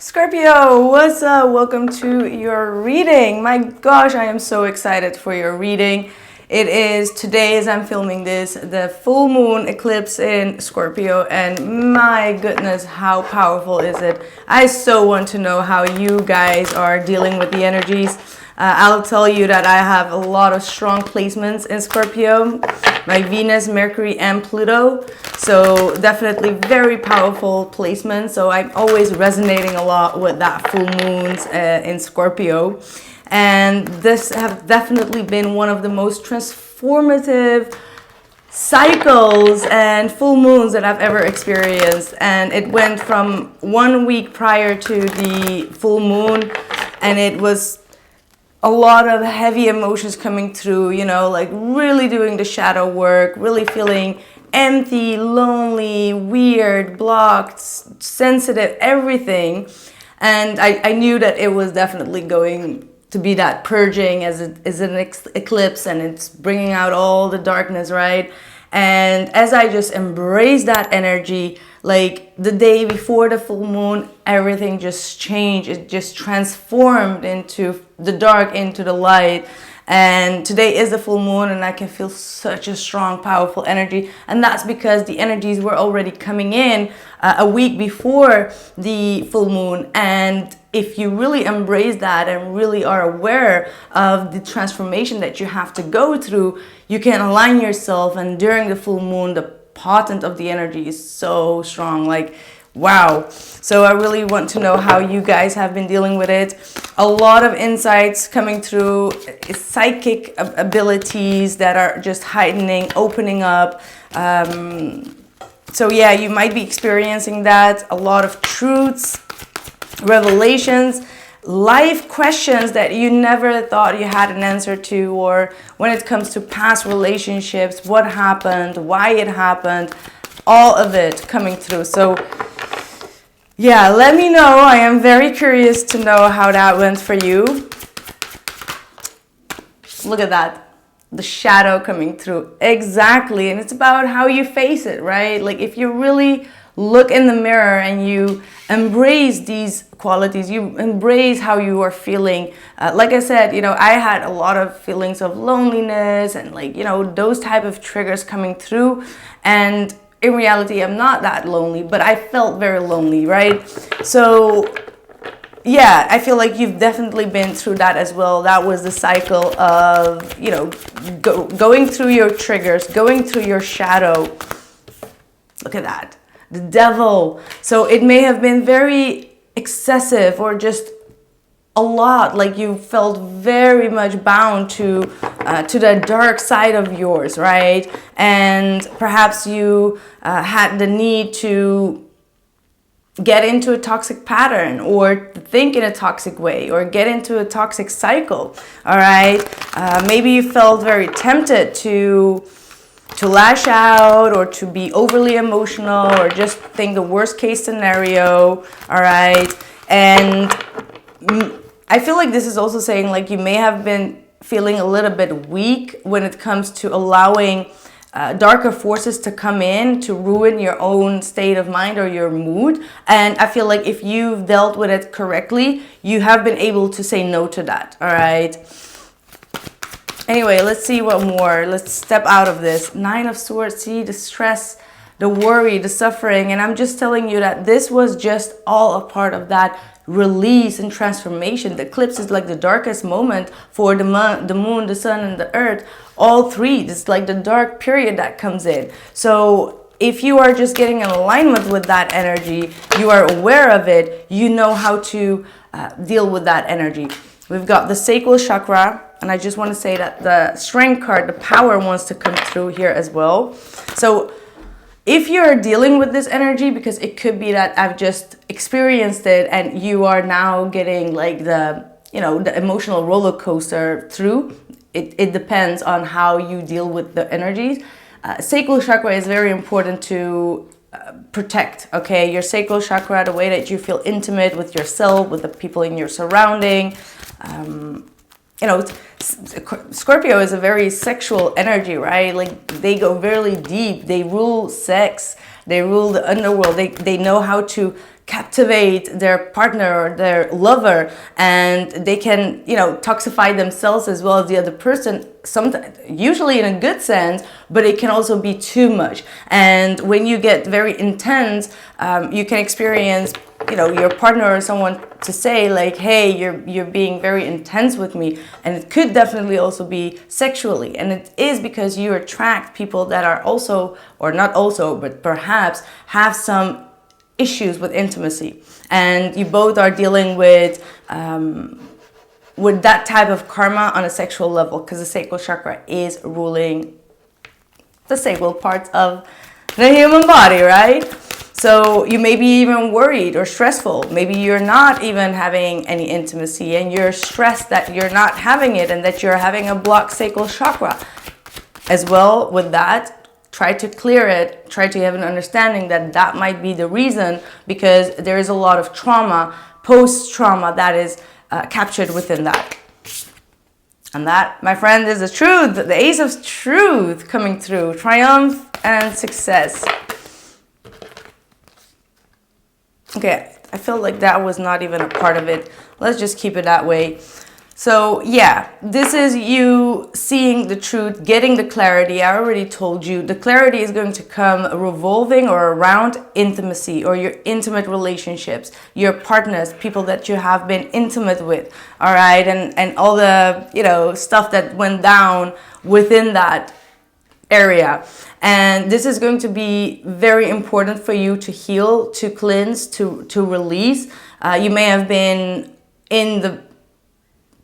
Scorpio, what's up? Welcome to your reading. My gosh, I am so excited for your reading. It is today, as I'm filming this, the full moon eclipse in Scorpio, and my goodness, how powerful is it? I so want to know how you guys are dealing with the energies. I'll tell you that I have a lot of strong placements in Scorpio, my Venus, Mercury, and Pluto. So definitely very powerful placement. So I'm always resonating a lot with that full moons in Scorpio. And this have definitely been one of the most transformative cycles and full moons that I've ever experienced. And it went from 1 week prior to the full moon, and it was a lot of heavy emotions coming through, you know, like really doing the shadow work, really feeling empty, lonely, weird, blocked, sensitive, everything. And I knew that it was definitely going to be that purging, as it is an eclipse and it's bringing out all the darkness, right? And as I just embraced that energy, like the day before the full moon, everything just changed. It just transformed into the dark, into the light. And today is the full moon, and I can feel such a strong, powerful energy. And that's because the energies were already coming in a week before the full moon. And if you really embrace that and really are aware of the transformation that you have to go through, you can align yourself. And during the full moon, the potent of the energy is so strong. Like, wow. So I really want to know how you guys have been dealing with it. A lot of insights coming through, psychic abilities that are just heightening, opening up. So yeah, you might be experiencing that. A lot of truths, revelations, life questions that you never thought you had an answer to, or when it comes to past relationships, what happened, why it happened, all of it coming through. So yeah, let me know. I am very curious to know how that went for you. Look at that. The shadow coming through. Exactly. And it's about how you face it, right? Like if you really look in the mirror and you embrace these qualities, you embrace how you are feeling. Like I said, you know, I had a lot of feelings of loneliness and like, you know, those type of triggers coming through. And in reality, I'm not that lonely, but I felt very lonely, right? So yeah, I feel like you've definitely been through that as well. That was the cycle of, you know, going through your triggers, going through your shadow. Look at that. The devil. So it may have been very excessive or just a lot, like you felt very much bound to the dark side of yours, right? And perhaps you had the need to get into a toxic pattern or think in a toxic way or get into a toxic cycle, all right? Maybe you felt very tempted to lash out or to be overly emotional or just think the worst case scenario, all right? And I feel like this is also saying like you may have been feeling a little bit weak when it comes to allowing darker forces to come in to ruin your own state of mind or your mood. And I feel like if you've dealt with it correctly, you have been able to say no to that, all right? Anyway, let's see what more. Let's step out of this. 9 of Swords, see the stress, the worry, the suffering. And I'm just telling you that this was just all a part of that release and transformation. The eclipse is like the darkest moment for the moon, the sun, and the earth. All three. It's like the dark period that comes in. So if you are just getting in alignment with that energy, you are aware of it, you know how to deal with that energy. We've got the sacral chakra. And I just want to say that the strength card, the power, wants to come through here as well. So if you're dealing with this energy, because it could be that I've just experienced it and you are now getting like the, you know, the emotional roller coaster through, it depends on how you deal with the energies. Sacral chakra is very important to protect, okay? Your sacral chakra, the way that you feel intimate with yourself, with the people in your surrounding. You know, Scorpio is a very sexual energy, right? Like they go very deep. They rule sex. They rule the underworld. They know how to captivate their partner or their lover, and they can, you know, toxify themselves as well as the other person, sometimes usually in a good sense, but it can also be too much. And when you get very intense, you can experience, you know, your partner or someone to say like, hey, you're being very intense with me. And it could definitely also be sexually, and it is because you attract people that are also, or not also, but perhaps have some issues with intimacy, and you both are dealing with that type of karma on a sexual level, because the sacral chakra is ruling the sacral parts of the human body, right? So you may be even worried or stressful. Maybe you're not even having any intimacy and you're stressed that you're not having it and that you're having a blocked sacral chakra. As well with that, try to clear it. Try to have an understanding that that might be the reason, because there is a lot of trauma, post-trauma, that is captured within that. And that, my friend, is the truth. The Ace of Truth coming through. Triumph and success. Okay, I feel like that was not even a part of it. Let's just keep it that way. So yeah, this is you seeing the truth, getting the clarity. I already told you the clarity is going to come revolving or around intimacy or your intimate relationships, your partners, people that you have been intimate with, all right? And all the, you know, stuff that went down within that area. And this is going to be very important for you to heal, to cleanse, to release. You may have been in the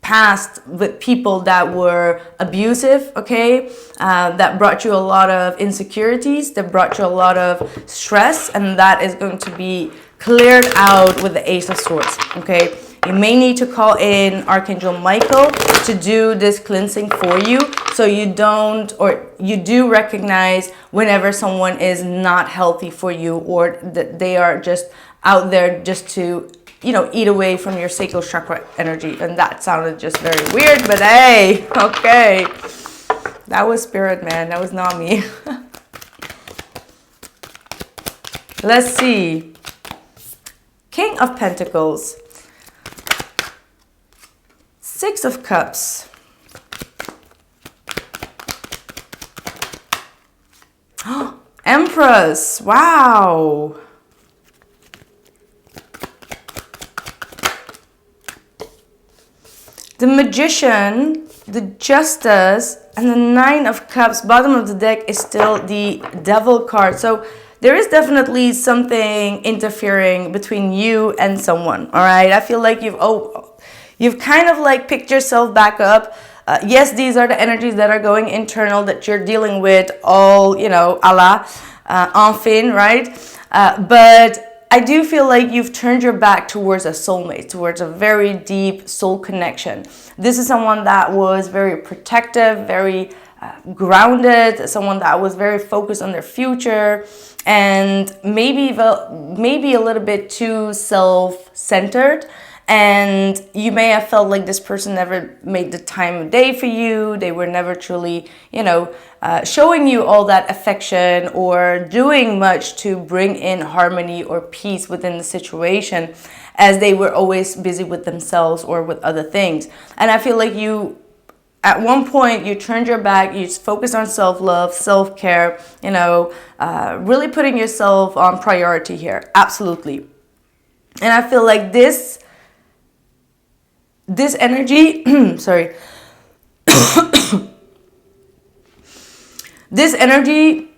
past with people that were abusive, okay, that brought you a lot of insecurities, that brought you a lot of stress, and that is going to be cleared out with the Ace of Swords, okay? You may need to call in Archangel Michael to do this cleansing for you, so you don't, or you do recognize whenever someone is not healthy for you, or that they are just out there just to, you know, eat away from your sacral chakra energy. And that sounded just very weird, but hey, okay. That was spirit, man. That was not me. Let's see. King of Pentacles. Six of Cups. Empress. Wow. The Magician, the Justice, and the Nine of Cups. Bottom of the deck is still the Devil card. So there is definitely something interfering between you and someone, all right? I feel like you've kind of like picked yourself back up. Yes, these are the energies that are going internal that you're dealing with, all, you know, enfin, right? But I do feel like you've turned your back towards a soulmate, towards a very deep soul connection. This is someone that was very protective, very grounded, someone that was very focused on their future, and maybe a little bit too self-centered. And you may have felt like this person never made the time of day for you. They were never truly, you know, showing you all that affection or doing much to bring in harmony or peace within the situation, as they were always busy with themselves or with other things. And I feel like you, at one point, you turned your back, you focused on self-love, self-care, you know, really putting yourself on priority here. Absolutely. And I feel like this energy, sorry, this energy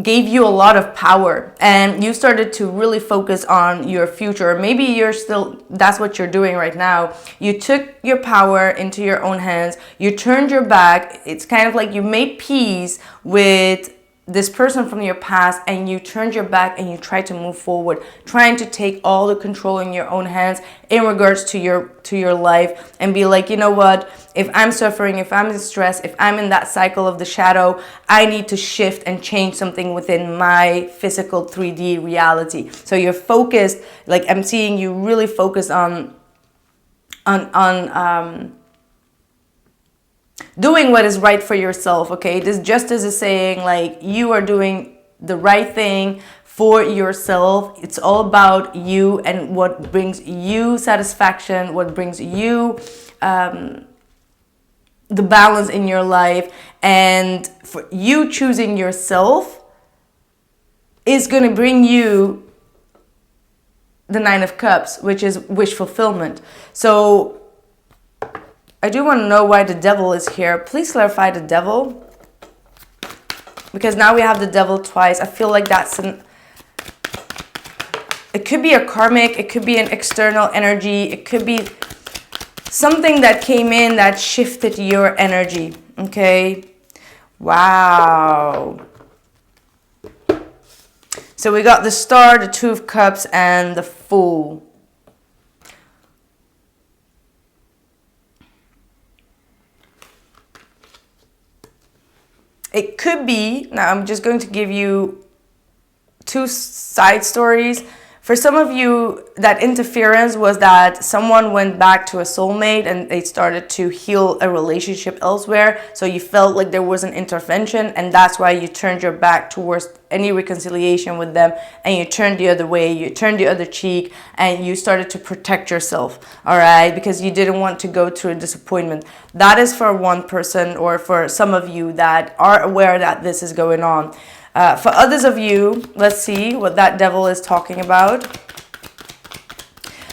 gave you a lot of power, and you started to really focus on your future. Or maybe you're still, that's what you're doing right now. You took your power into your own hands. You turned your back. It's kind of like you made peace with this person from your past, and you turned your back and you tried to move forward, trying to take all the control in your own hands in regards to your life, and be like, you know what, if I'm suffering, if I'm in stress, if I'm in that cycle of the shadow, I need to shift and change something within my physical 3D reality. So you're focused, like I'm seeing you really focused on doing what is right for yourself, okay? This justice is saying like you are doing the right thing for yourself. It's all about you and what brings you satisfaction, what brings you the balance in your life. And for you choosing yourself is going to bring you the Nine of Cups, which is wish fulfillment. So I do want to know why the devil is here. Please clarify the devil, because now we have the devil twice. I feel like that's it could be a karmic, it could be an external energy, it could be something that came in that shifted your energy. Okay, wow. So we got the Star, the Two of Cups, and the Fool. It could be, now I'm just going to give you two side stories. For some of you, that interference was that someone went back to a soulmate and they started to heal a relationship elsewhere. So you felt like there was an intervention, and that's why you turned your back towards any reconciliation with them, and you turned the other way, you turned the other cheek, and you started to protect yourself, all right? Because you didn't want to go through a disappointment. That is for one person, or for some of you that are aware that this is going on. For others of you, let's see what that devil is talking about.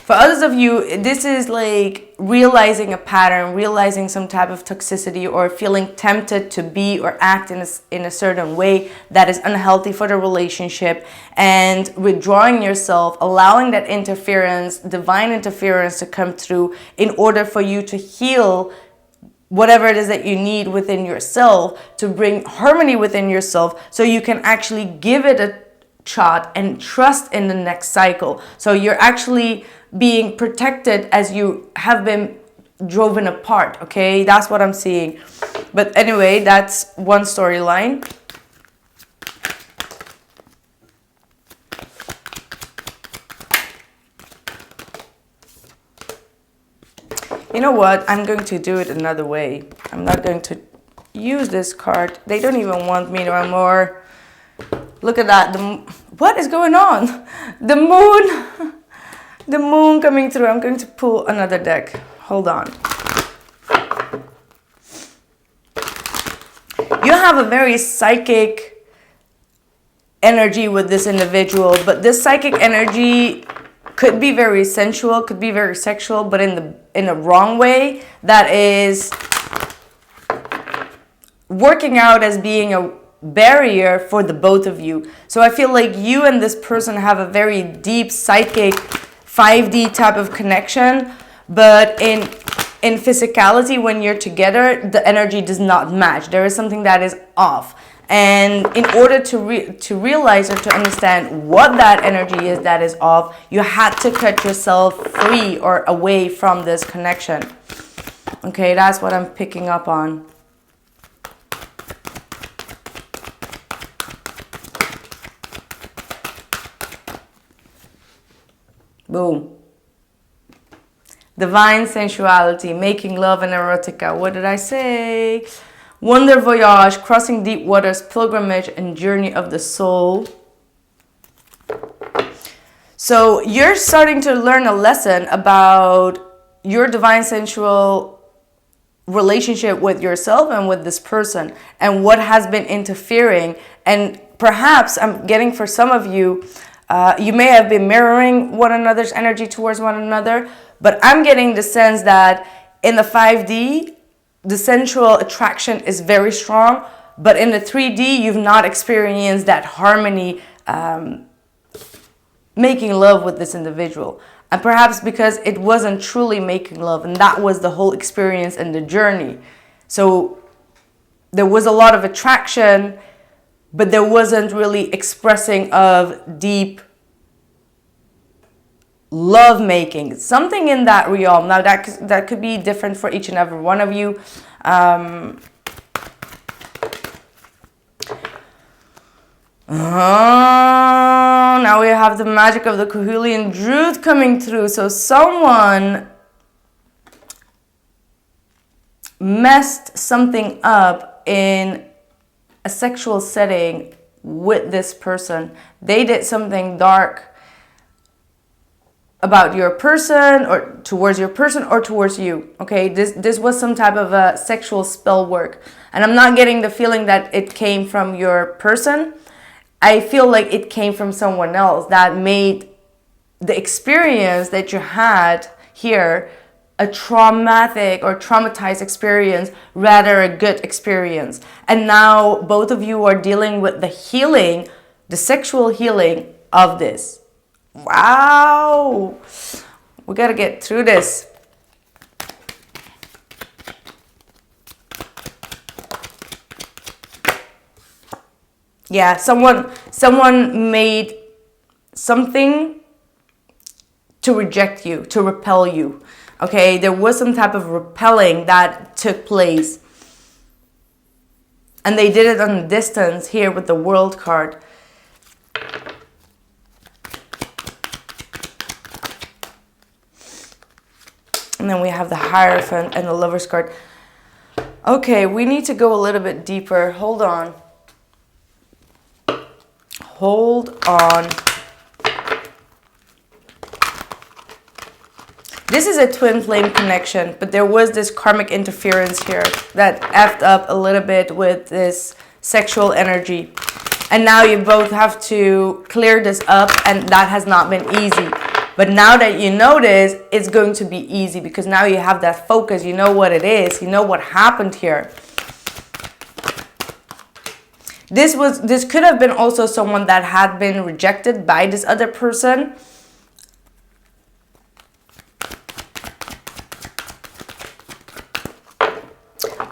For others of you, this is like realizing a pattern, realizing some type of toxicity, or feeling tempted to be or act in a certain way that is unhealthy for the relationship, and withdrawing yourself, allowing that interference, divine interference, to come through in order for you to heal whatever it is that you need within yourself, to bring harmony within yourself, so you can actually give it a shot and trust in the next cycle. So you're actually being protected as you have been driven apart, okay? That's what I'm seeing. But anyway, that's one storyline. You know what? I'm going to do it another way. I'm not going to use this card. They don't even want me no more. Look at that. What is going on? The moon. The moon coming through. I'm going to pull another deck. Hold on. You have a very psychic energy with this individual, but this psychic energy could be very sensual, could be very sexual, but in a wrong way that is working out as being a barrier for the both of you. So I feel like you and this person have a very deep psychic 5D type of connection, but in physicality, when you're together, the energy does not match. There is something that is off. And in order to realize or to understand what that energy is that is off, you had to cut yourself free or away from this connection. Okay, that's what I'm picking up on. Boom. Divine sensuality, making love and erotica. What did I say? Wonder voyage, crossing deep waters, pilgrimage, and journey of the soul. So you're starting to learn a lesson about your divine sensual relationship with yourself and with this person, and what has been interfering. And perhaps I'm getting, for some of you, you may have been mirroring one another's energy towards one another, but I'm getting the sense that in the 5D, the sensual attraction is very strong, but in the 3D, you've not experienced that harmony, making love with this individual. And perhaps because it wasn't truly making love, and that was the whole experience and the journey. So there was a lot of attraction, but there wasn't really expressing of deep love making, something in that realm. Now that could be different for each and every one of you. Now we have the magic of the Cahulian Druid coming through. So someone messed something up in a sexual setting with this person. They did something dark about your person, or towards your person, or towards you. Okay, this was some type of a sexual spell work, and I'm not getting the feeling that it came from your person. I feel like it came from someone else that made the experience that you had here a traumatic or traumatized experience rather a good experience. And now both of you are dealing with the healing, the sexual healing of this. Wow, we gotta get through this. Yeah, someone made something to reject you, to repel you. Okay, there was some type of repelling that took place. And they did it on a distance here with the World card. And then we have the Hierophant and the Lover's card. Okay, we need to go a little bit deeper. Hold on. Hold on. This is a twin flame connection, but there was this karmic interference here that effed up a little bit with this sexual energy. And now you both have to clear this up, and that has not been easy. But now that you know this, it's going to be easy because now you have that focus. You know what it is. You know what happened here. This could have been also someone that had been rejected by this other person.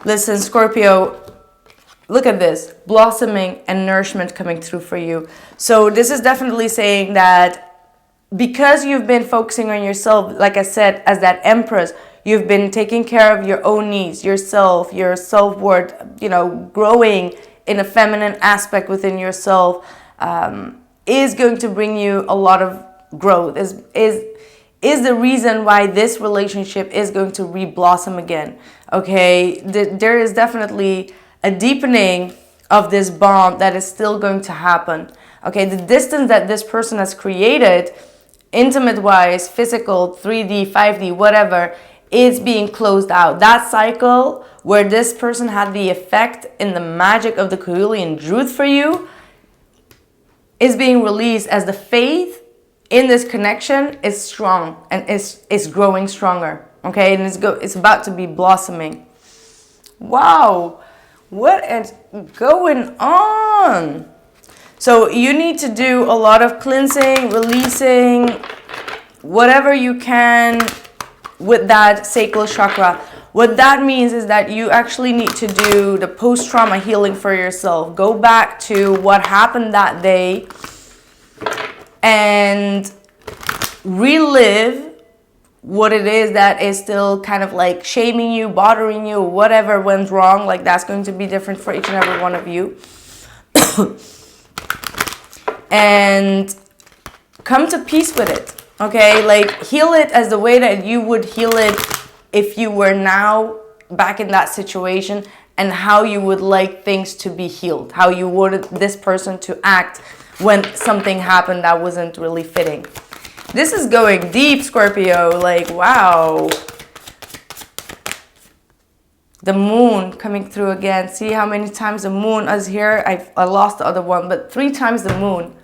Listen, Scorpio, look at this. Blossoming and nourishment coming through for you. So this is definitely saying that because you've been focusing on yourself, like I said, as that Empress, you've been taking care of your own needs, yourself, your self-worth, growing in a feminine aspect within yourself, is going to bring you a lot of growth, is the reason why this relationship is going to re-blossom again. Okay, there is definitely a deepening of this bond that is still going to happen. Okay, the distance that this person has created, intimate-wise, physical, 3D, 5D, whatever, is being closed out. That cycle where this person had the effect in the magic of the Cahulian Druid for you is being released as the faith in this connection is strong and is growing stronger. Okay, and it's about to be blossoming. Wow, what is going on? So you need to do a lot of cleansing, releasing, whatever you can with that sacral chakra. What that means is that you actually need to do the post-trauma healing for yourself. Go back to what happened that day and relive what it is that is still kind of like shaming you, bothering you, whatever went wrong. Like that's going to be different for each and every one of you. And come to peace with it. Okay, like heal it as the way that you would heal it if you were now back in that situation, and how you would like things to be healed, how you wanted this person to act when something happened that wasn't really fitting. This is going deep, Scorpio. Like, wow. The moon coming through again. See how many times the moon is here? I lost the other one, but 3 times the moon.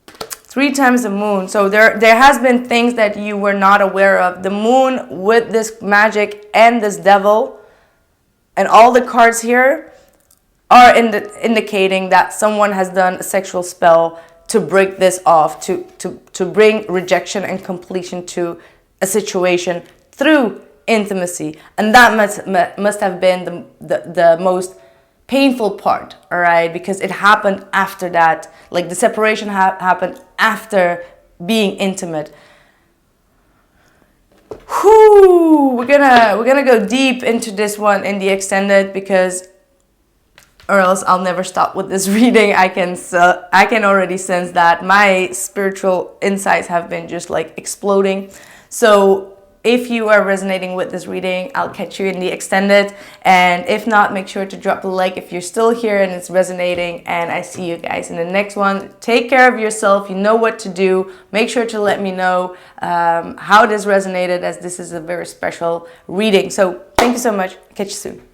3 times the moon. So there has been things that you were not aware of. The moon with this magic and this devil and all the cards here are indicating that someone has done a sexual spell to break this off, to bring rejection and completion to a situation through intimacy. And that must have been the most painful part, all right? Because it happened after that. Like the separation happened after being intimate. Whew, we're gonna go deep into this one in the extended, because or else I'll never stop with this reading. I can already sense that my spiritual insights have been just like exploding. So if you are resonating with this reading, I'll catch you in the extended. And if not, make sure to drop a like if you're still here and it's resonating. And I see you guys in the next one. Take care of yourself. You know what to do. Make sure to let me know how this resonated, as this is a very special reading. So thank you so much. Catch you soon.